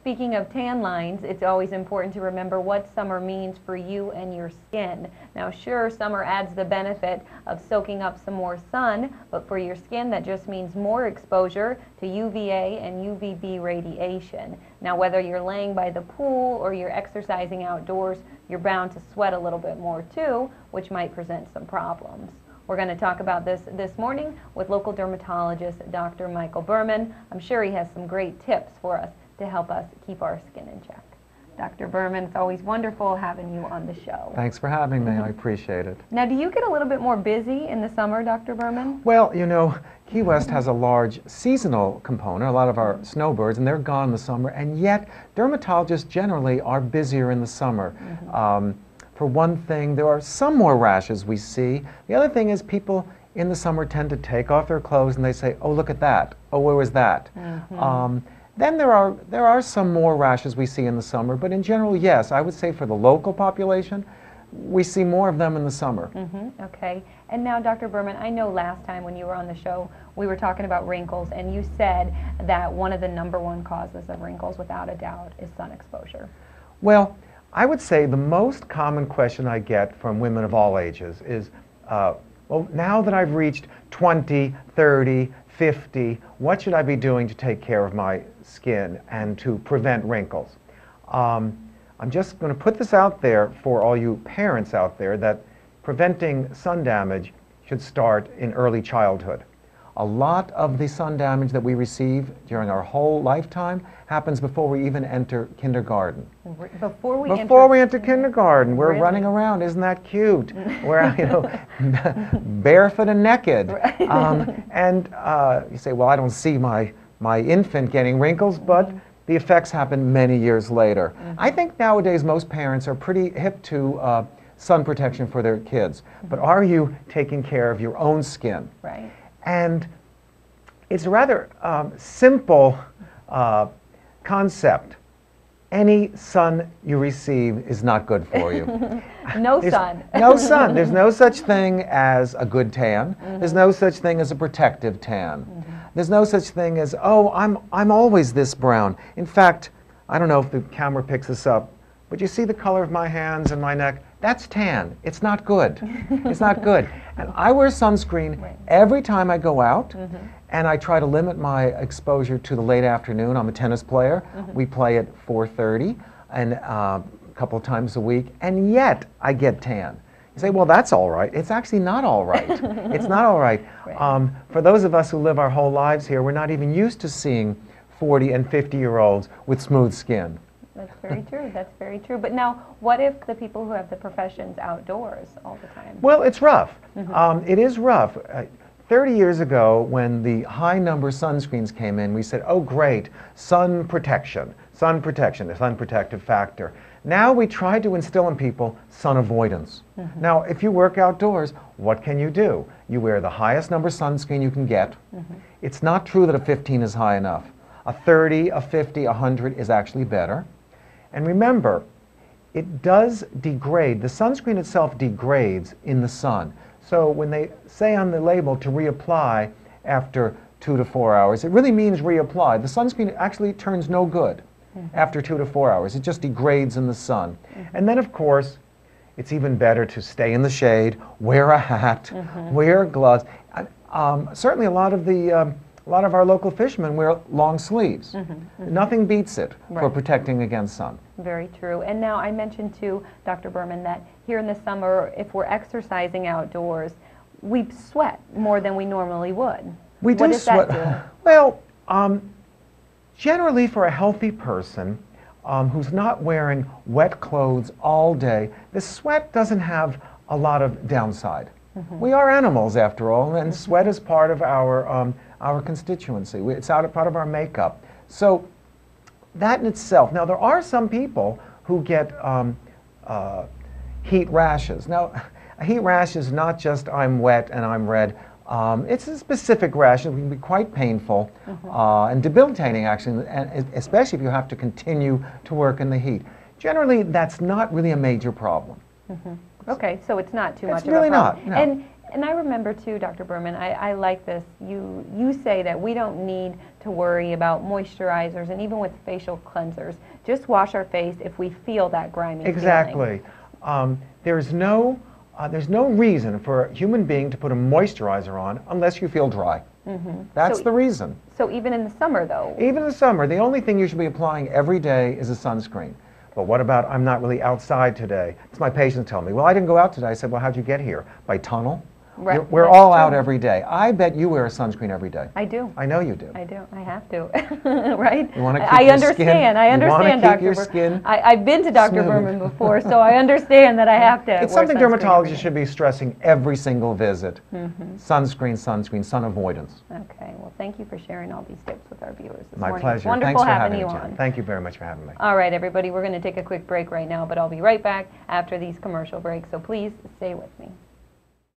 Speaking of tan lines, it's always important to remember what summer means for you and your skin. Now, sure, summer adds the benefit of soaking up some more sun, but for your skin, that just means more exposure to UVA and UVB radiation. Now, whether you're laying by the pool or you're exercising outdoors, you're bound to sweat a little bit more too, which might present some problems. We're going to talk about this morning with local dermatologist Dr. Michael Berman. I'm sure he has some great tips for us to help us keep our skin in check. Dr. Berman, it's always wonderful having you on the show. Thanks for having me. I appreciate it. Now, do you get a little bit more busy in the summer, Dr. Berman? Well, you know, Key West has a large seasonal component, a lot of our snowbirds, and they're gone in the summer, and yet dermatologists generally are busier in the summer. For one thing, there are some more rashes we see. The other thing is people in the summer tend to take off their clothes and they say, oh, look at that. Oh, where was that? Then there are some more rashes we see in the summer, but in general, yes, I would say for the local population, we see more of them in the summer. Okay. And now, Dr. Berman, I know last time when you were on the show, we were talking about wrinkles, and you said that one of the #1 causes of wrinkles, without a doubt, is sun exposure. Well, I would say the most common question I get from women of all ages is, well, now that I've reached 20, 30, 50, what should I be doing to take care of my skin and to prevent wrinkles? I'm just going to put this out there for all you parents out there that preventing sun damage should start in early childhood. A lot of the sun damage that we receive during our whole lifetime happens before we even enter kindergarten. Before we enter kindergarten, we're running around. Isn't that cute? We're, you know, barefoot and naked. And you say, well, I don't see my infant getting wrinkles, but the effects happen many years later. I think nowadays most parents are pretty hip to sun protection for their kids. But are you taking care of your own skin? Right. And it's a rather simple concept. Any sun you receive is not good for you. No sun. No sun. There's no such thing as a good tan. There's no such thing as a protective tan. There's no such thing as, oh, I'm always this brown. In fact, I don't know if the camera picks this up, but you see the color of my hands and my neck? That's tan. It's not good. It's not good. And I wear sunscreen every time I go out, and I try to limit my exposure to the late afternoon. I'm a tennis player. We play at 4:30 and a couple of times a week, and yet I get tan. You say, well, that's all right. It's actually not all right. It's not all right. For those of us who live our whole lives here, we're not even used to seeing 40 and 50-year-olds with smooth skin. That's very true. That's very true. But now, what if the people who have the professions outdoors all the time? Well, it's rough. It is rough. 30 years ago, when the high-number sunscreens came in, we said, oh, great, sun protection, the sun protective factor. Now we try to instill in people sun avoidance. Now, if you work outdoors, what can you do? You wear the highest number sunscreen you can get. It's not true that a 15 is high enough. A 30, a 50, a 100 is actually better. And remember, it does degrade. The sunscreen itself degrades in the sun. So when they say on the label to reapply after 2 to 4 hours, it really means reapply. The sunscreen actually turns no good after 2 to 4 hours. It just degrades in the sun. And then, of course, it's even better to stay in the shade, wear a hat, wear gloves. Certainly a lot of our local fishermen wear long sleeves. Nothing beats it for protecting against sun. Very true. And now I mentioned to Dr. Berman that here in the summer, if we're exercising outdoors, we sweat more than we normally would. We do sweat. That do? Well, generally for a healthy person who's not wearing wet clothes all day, the sweat doesn't have a lot of downside. We are animals, after all, and sweat is part of our constituency. It's part of our makeup. So that in itself. Now, there are some people who get heat rashes. Now, a heat rash is not just I'm wet and I'm red. It's a specific rash. It can be quite painful and debilitating, actually, and especially if you have to continue to work in the heat. Generally, that's not really a major problem. Okay, so it's not too much of a really problem. Not, no. And And I remember too, Dr. Berman, I like this. You say that we don't need to worry about moisturizers and even with facial cleansers. Just wash our face if we feel that grimy Exactly. feeling. There's no reason for a human being to put a moisturizer on unless you feel dry. That's the reason. So even in the summer, though? Even in the summer, the only thing you should be applying every day is a sunscreen. But what about, I'm not really outside today? It's my patients tell me, well, I didn't go out today. I said, well, how'd you get here? By tunnel? Right. We're all out every day. I bet you wear a sunscreen every day. I do. I know you do. I do. I have to. Right? You want to keep I your understand. skin, I understand, you want to keep Dr. your skin I've been to Dr. smooth. Berman before, so I understand that I have to. It's wear something sunscreen dermatologists should be stressing every single visit. Sunscreen, sunscreen, sun avoidance. Okay. Well, thank you for sharing all these tips with our viewers this My morning. pleasure. Wonderful Thanks for having having you me, Jen. on. Thank you very much for having me. All right, everybody. We're going to take a quick break right now, but I'll be right back after these commercial breaks, so please stay with me.